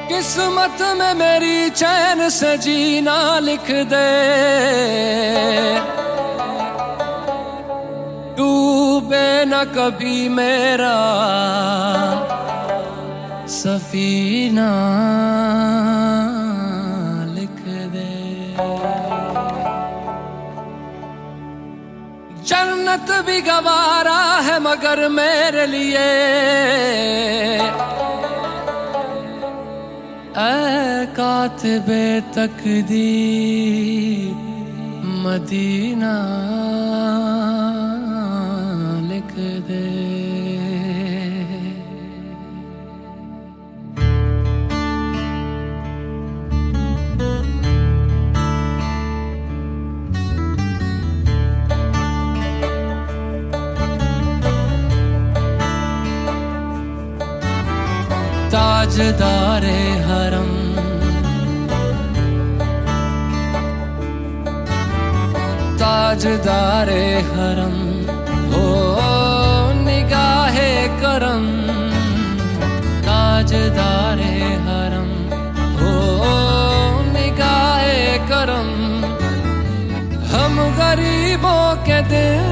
किस्मत में मेरी चैन से जीना लिख दे, डूबे न कभी मेरा सफीना लिख दे। जन्नत भी गवारा है मगर मेरे लिए ऐ कातिबे तकदीर मदीना लिख दे। ताजदारे हरम ताजदारे हरम हो निगाहे करम, ताजदारे हरम हो निगाहे करम। हम गरीबों के दिल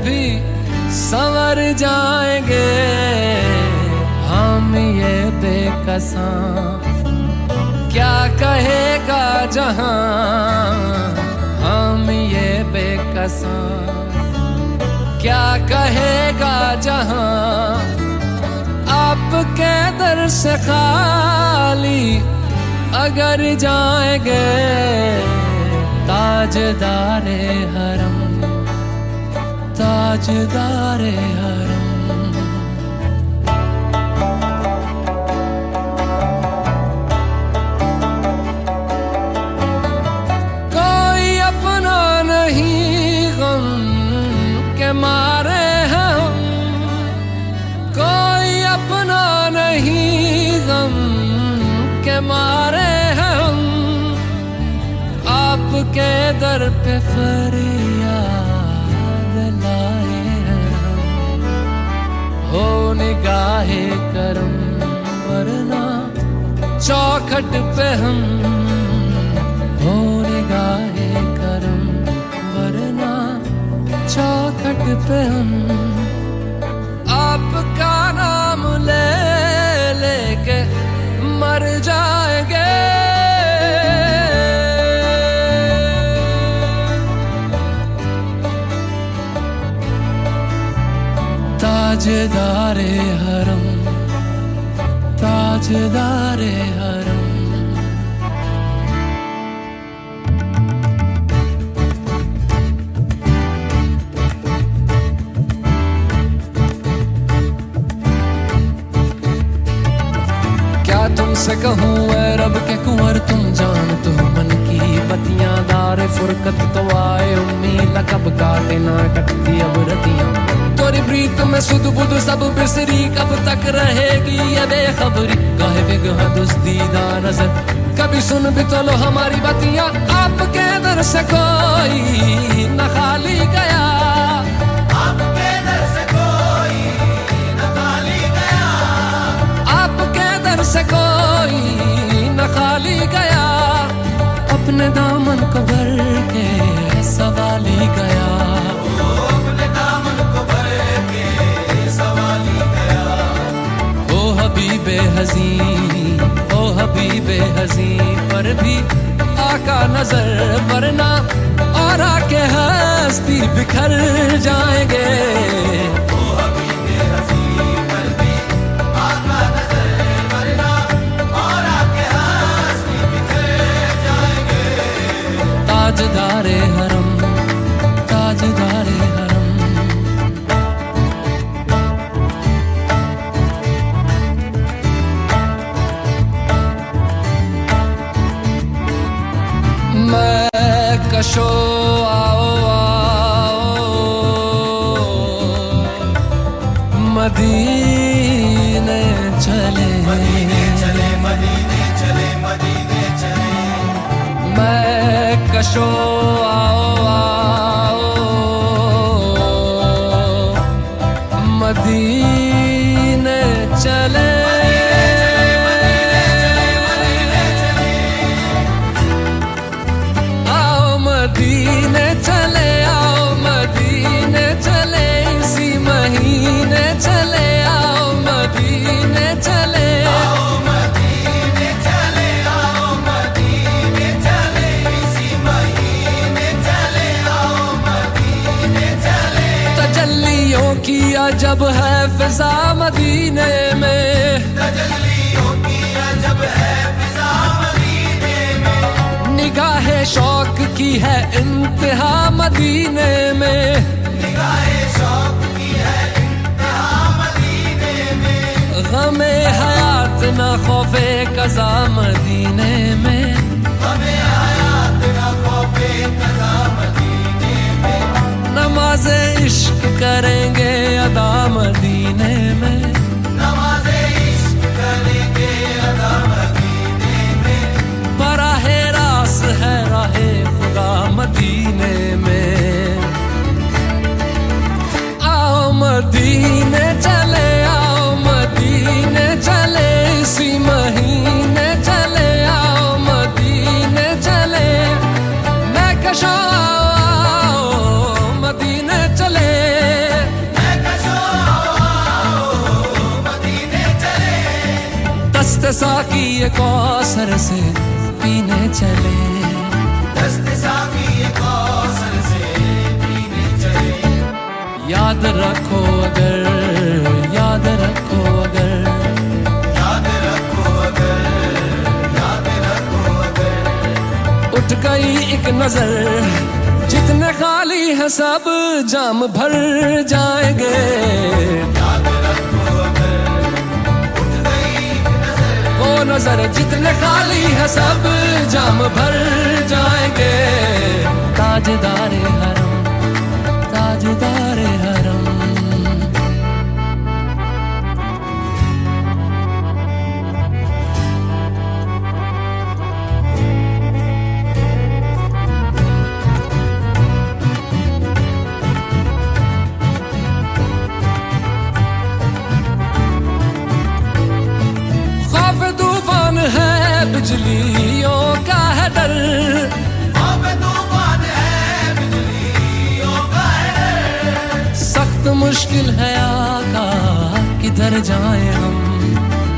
भी संवर जाएंगे, हम ये बेकसां क्या कहेगा जहां, हम ये बेकसां क्या कहेगा जहां। आपके दर से खाली अगर जाएंगे, ताजदारे हरम ताजदारे हरम। मारे हम कोई अपना नहीं, गम के मारे हम आपके दर पे फरियाद लाए हैं। हो निगाहे करम वरना चौखट पे हम, हो निगाहे करम वरना चौखट पे हम आपका नाम ले लेके मर जाएंगे। ताजदारे हरम ताजदारे हरम। तुमसे कहूँ ऐ रब के कुंवर तुम जानते हो मन की बतियां, दारे फुरकत तो आए उम्मीद कब काटे ना कटती अब रतियां। तोरी प्रीत में सुध बुध सब बिसरी, कब तक रहेगी ये बेखबरी। काहे बिगह दुस्तीदा नजर कभी सुन भी तो लो हमारी बतियां। आपके दर से कोई न खाली गया, आपके दर से कोई न खाली गया, आपके दर से कोई न खाली गया। अपने दामन को भर के सवाली गया, अपने दामन को भर के सवाली गया। ओ हबीबे हज़ीं ओ हबीबे हज़ीं पर भी आका नजर वरना और आके हस्ती बिखर जाएंगे। ताजदारे हरम ताजदारे हरम। मैं कशो आओ आओ मदीने चले, मदीने चले, मदीने चले, मदीने चले। मैं कशो आओ आओ मदीने चले, मदीने चले आओ, मदीने चले आओ, मदीने चले आओ, मदीने चले, इसी महीने चले आओ, मदीने चले। तजल्लियों की अजब है फिजा मदीने में, तजल्लियों की अजब है फिजा मदीने में। निगाहे शौक की है इंतहा मदीने में, निगाहे शौक की है इंतहा मदीने में। गमे हयात न खौफे कज़ा मदीने में, गमे हयात न खौफे कज़ा मदीने में। नमाज़े इश्क करेंगे अदा मदीने में, नमाज़े इश्क करेंगे अदा मदीने में। बराहे रास है राहे खुदा मदीने में। आओ मदीने चले आओ, मदीने चले, इसी महीने चले आओ, मदीने चले। मैं कशा आओ, मदीने चले, मैं कशा आओ, मदीने चले। दस्ते साकी कौसर से पीने चले, दस्ते साकी कौसर से पीने चले। याद रखो अगर, याद रखो अगर, याद रखो अगर, याद रखो अगर। उठ गई एक नजर, जितने खाली है सब जाम भर जाएंगे। याद रखो अगर, उठ गई एक नजर, वो नजर जितने खाली है सब जाम भर जाएंगे। ताजदारे हरम, ताजदारे हरम। खौफ तूफान है बिजलियों का है डर, खौफ तूफान है बिजलियों का है डर। सख्त मुश्किल है आका किधर जाए हम,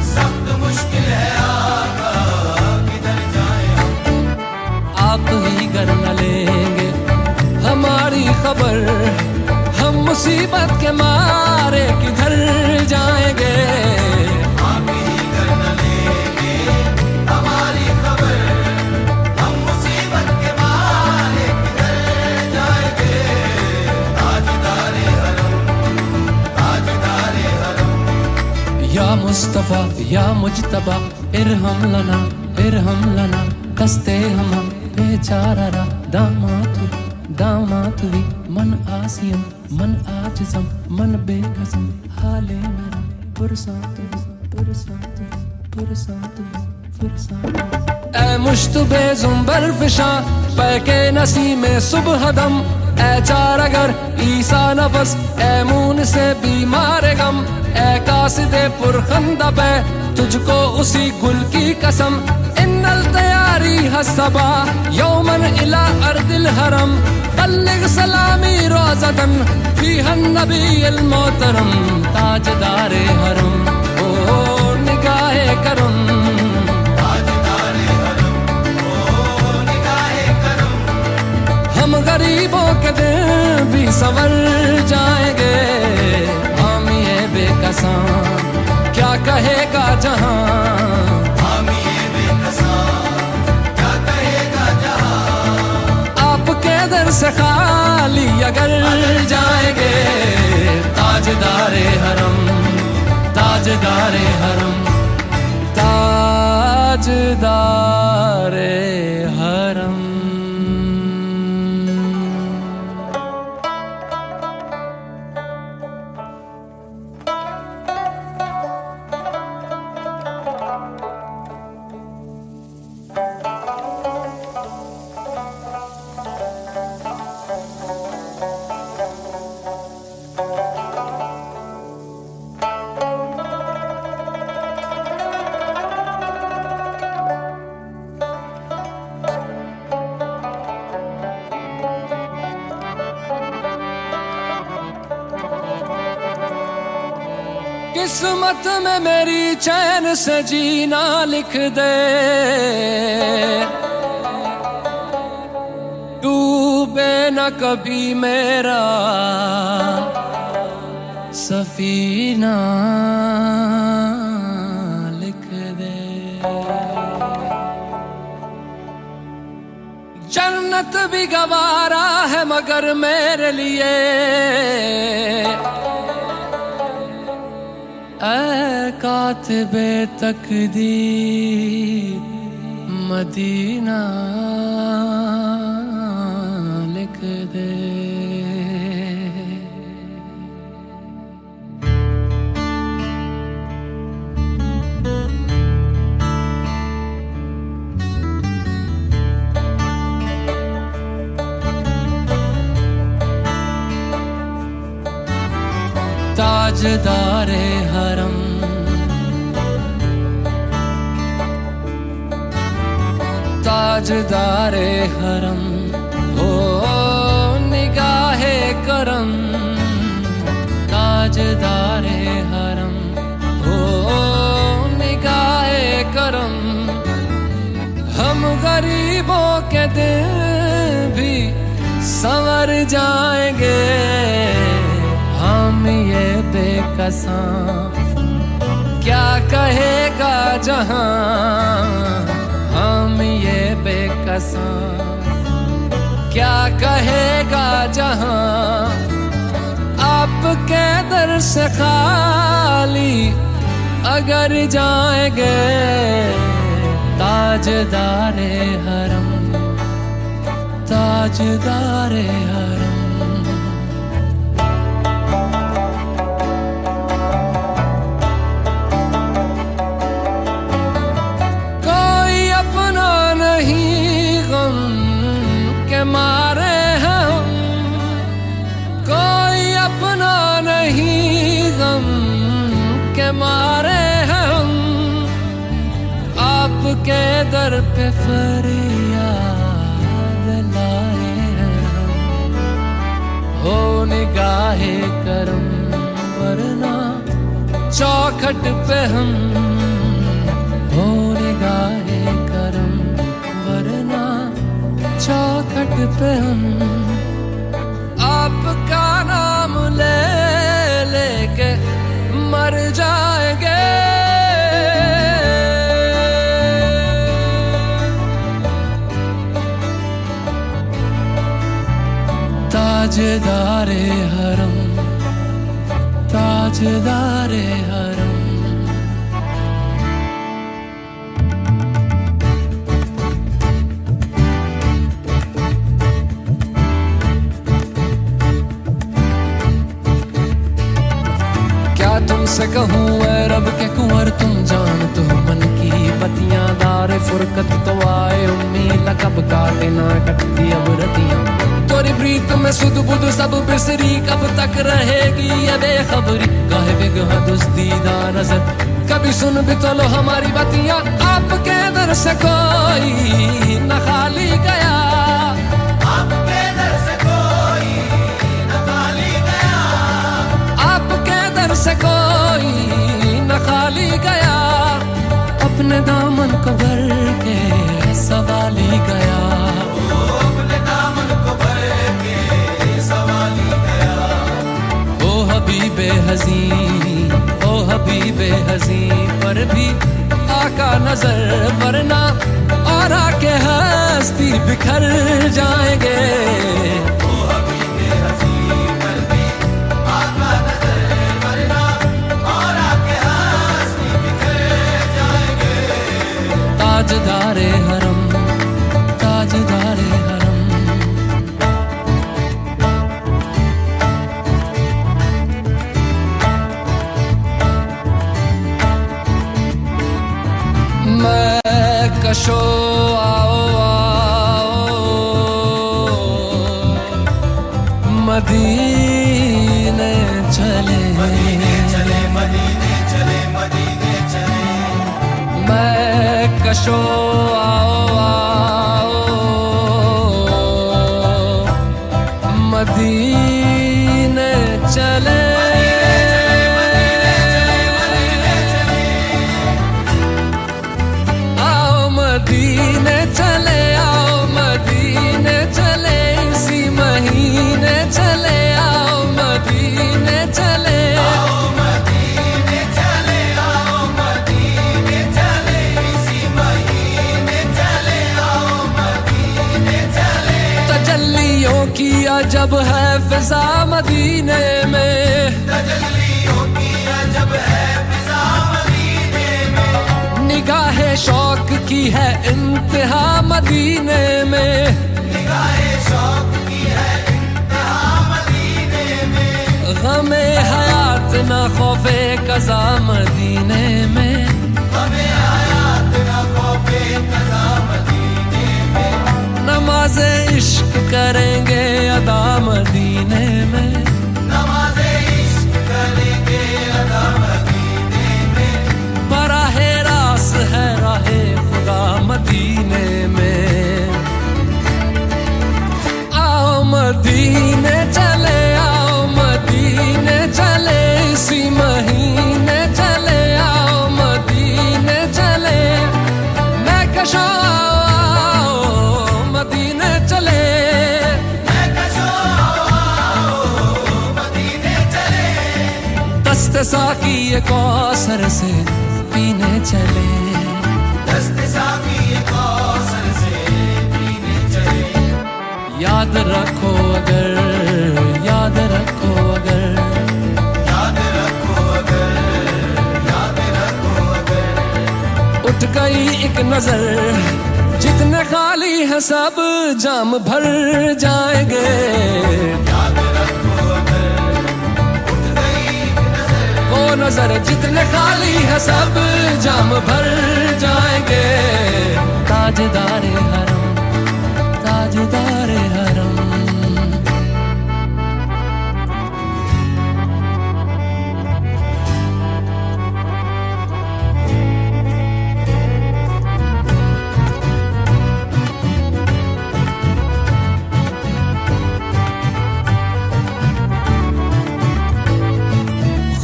सख्त मुश्किल है आका किधर जाए हम। आप ही कर न लेंगे हमारी खबर, हम मुसीबत के मारे किधर जाएंगे। आप ही कर न लेंगे हमारी खबर, हम मुसीबत के मारे किधर जाएंगे। ताजदारे हरम, ताजदारे हरम। या मुस्तफा या मुजतबा इरहम लना, इरहम लना। दस्ते हम बेचारा दामातु, दामातुवी। मन आसियम मन आजिज़म मन बेकसम, हाले मेरा पुरसातु, पुरसातु, पुरसातु, पुरसातु। ऐ मुश्तबे ज़ुंबर फिशा पैके नसीमे सुबह दम। ऐ चार अगर ईसा नफस, ऐ मून से बीमार गम। ऐ कासिदे पुरखंदा पे तुझको उसी गुल की कसम। इन्नल तैयारी हसबा यौमन इला अर्दिल हरम। बल्लिग सलामी रोज़तन फीहन नबील मोहतरम। ताजदारे हरम ओ निगाहे करम, ताजदारे हरम ओ निगाहे करम। हम गरीबों के दिन भी संवर जाएंगे। हम ये बेकसां क्या कहेगा जहां, हम ये बेकसां क्या कहेगा जहां। आपके दर से खाली अगर जाएंगे। ताजदारे हरम, ताजदारे हरम, ताजदारे हरम। किस्मत में मेरी चैन से जीना लिख दे, डूबे न कभी मेरा सफीना लिख दे। जन्नत भी गवारा है मगर मेरे लिए ऐ कातिबे तकदीर मदीना लिख दे। ताजदारे हरम ताजदारे हरम हो निगाहे करम, ताजदारे हरम हो निगाहे करम। हम गरीबों के दिन भी संवर जाएंगे, हम ये बेकसां क्या कहेगा जहां, हम ये बेकसां क्या कहेगा जहां। आपके दर से खाली अगर जाएंगे, ताजदारे हरम ताजदारे हरम। मारे हम कोई अपना नहीं, गम के मारे हम आपके दर पे फरियाद लाए हैं हम। हो निगाहे करम वरना चौखट पे हम, हो निगाहे करम वरना चौखट पे हम। आपका नाम ले लेके मर जाएंगे, ताजदारे हरम ताजदारे हरम। तुमसे कहूँ ऐ रब के कुंवर तुम जानते हो मन की बतियां, दारे फुरकत तो आए उम्मीद कब काटे ना कटती अब रतियां। तोरी प्रीत में सुध बुध सब बिसरी, कब तक रहेगी ये बेखबरी। काहे बिगहा दुस्तीदा नजर कभी सुन भी तो लो हमारी बतियां। आपके दर से कोई न खाली गया, आपके दर से कोई न खाली गया, आपके दर से कोई न खाली गया। अपने दामन को भर के सवाली गया, अपने दामन को भर के सवाली गया। ओ हबीबे हज़ी ओ हबीबे हज़ी पर भी आका नजर वरना और आके हस्ती बिखर जाएंगे। ताजदारे हरम ताजदारे हरम। मैं कशो आओ आओ मदीने चले, मदीने चले, मदीने चले, मदीने चले। मैं कशो आओ आओ मदीने चले, अजब है फिजा मदीने में, तजल्लियों की अजब है फिजा मदीने में, निगाहे शौक की है इंतहा मदीने में, निगाहे शौक की है इंतहा मदीने में, गमे हयात न खौफे कज़ा मदीने में, हमें हयात न खौफे कज़ा मदीने में, नमाज़े इश्क करेंगे अदा मदीने में, नमाज़े इश्क करेंगे अदा मदीने में, बराहे रास है राहे खुदा मदीने में। आओ मदीने चले, आओ मदीने चले, इसी महीने चले, आओ मदीने चले, मैं कशा मदीने चले, मैं कशो मदीने चले, दस्ते साकी ये कौसर से पीने चले, दस्ते साकी कौसर से पीने चले, याद रखो अगर, याद रखो अगर, याद रखो अगर, याद रखो अगर, उठ गई एक नजर, जितने खाली है सब जाम भर जाएंगे, याद रखो अगर, उठ गई नजर, वो नजर जितने खाली है सब जाम भर जाएंगे, ताजदारे हरम, ताजदारे हरम।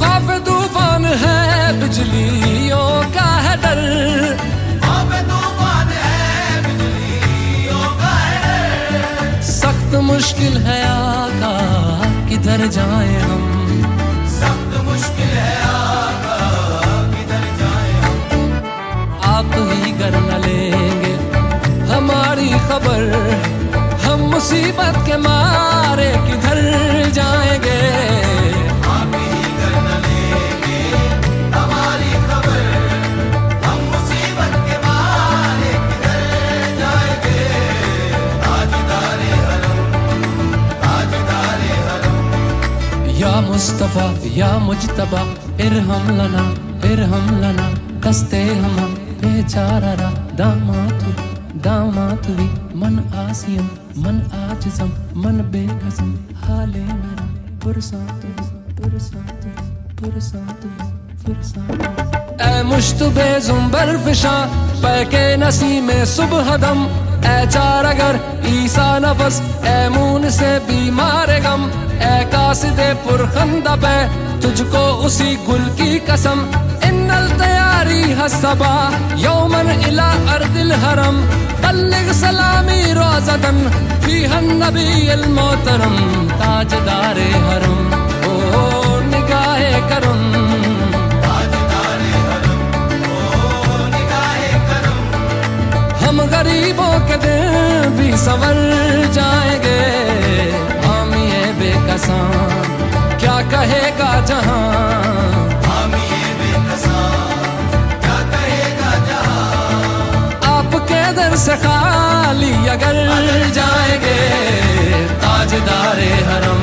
खौफ तूफान है बिजलियों का है डर, अब तूफान है बिजलियों का है, सख्त मुश्किल है आका किधर जाए हम, सख्त मुश्किल है आका किधर जाए हम, आप ही कर न लेंगे हमारी खबर, हम मुसीबत के मारे किधर जाएंगे, आप ही कर न लेंगे हमारी खबर, हम मुसीबत के मारे किधर जाएंगे, ताजदारे हरम, ताजदारे हरम, या मुस्तफा या मुजतबा इरहम लना दस्ते हम बेचारा दामातुरी मन आसियम मन आजिज़म मन बेकसम हाले मेरा पुरसातु ऐ मुश्तबे जुम्बर फिशा पैके नसी में सुबह दम, ऐ चार अगर ईसा नफस, ऐ मून से बीमार गम, ऐ कासिदे पुरखंदा पे तुझको उसी गुल की कसम, इन्नल तैयारी हसबा यौमन इला अर्दिल हरम, बल्लिग सलामी रोज़तन फीहन नबील मोहतरम, ताजदारे हरम ओ निगाहे करम, ताजदारे हरम, ओ निगाहे करम, हम गरीबों के दिन भी संवर जाएंगे, हम ये बेकसां क्या कहेगा जहां, हम ये बेकसां क्या कहेगा जहां, आपके दर से खाली अगर जाएंगे, ताजदारे हरम,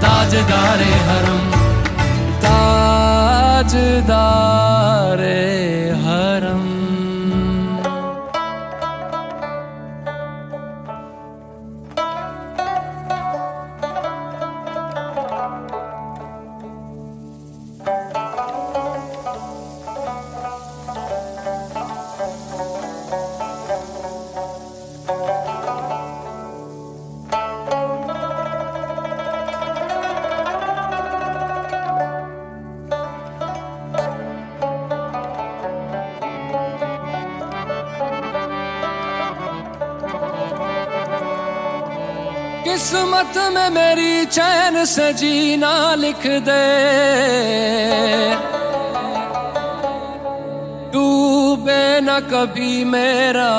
ताजदारे हरम, ताजदारे हरम। किस्मत में मेरी चैन से जीना लिख दे, डूबे न कभी मेरा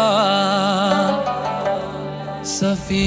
सफी।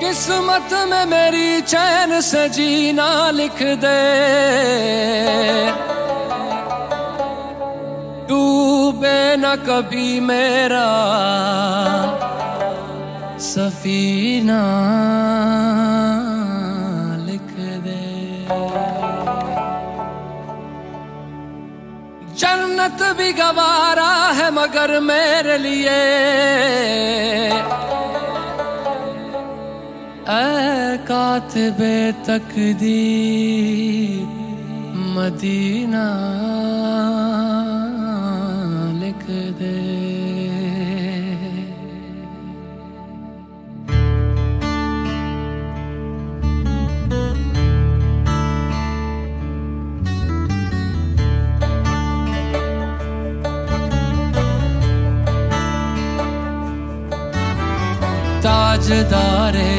किस्मत में मेरी चैन से जीना लिख दे, डूबे न कभी मेरा सफीना लिख दे। जन्नत भी गवारा है मगर मेरे लिए ऐ कातिबे तकदीर मदीना लिख दे। ताजदारे